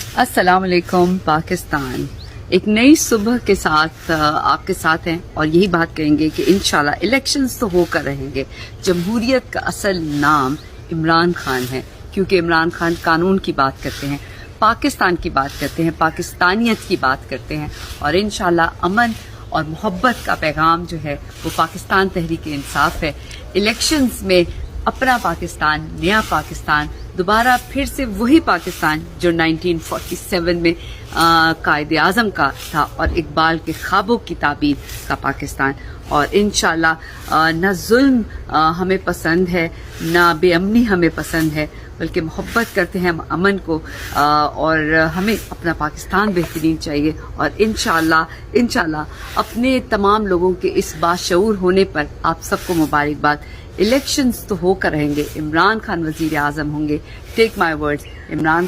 अस्सलाम वालेकुम पाकिस्तान। एक नई सुबह के साथ आपके साथ हैं और यही बात कहेंगे कि इंशाल्लाह इलेक्शंस तो होकर रहेंगे। जमहूरियत का असल नाम इमरान खान है, क्योंकि इमरान खान कानून की बात करते हैं, पाकिस्तान की बात करते हैं, पाकिस्तानियत की बात करते हैं और इंशाल्लाह अमन और मोहब्बत का पैगाम जो है वो पाकिस्तान तहरीक इंसाफ है। इलेक्शंस में अपना पाकिस्तान, नया पाकिस्तान, दोबारा फिर से वही पाकिस्तान जो 1947 में कायदे आज़म का था और इकबाल के ख्वाबों की ताबीर का पाकिस्तान। और इंशाल्लाह न जुल्म हमें पसंद है, न बेअमनी हमें पसंद है, बल्कि मोहब्बत करते हैं हम अमन को और हमें अपना पाकिस्तान बेहतरीन चाहिए। और इंशाल्लाह अपने तमाम लोगों के इस बाशऊर होने पर आप सबको मुबारकबाद। इलेक्शंस तो होकर रहेंगे, इमरान खान वजीर आज़म होंगे। Take my words, Imran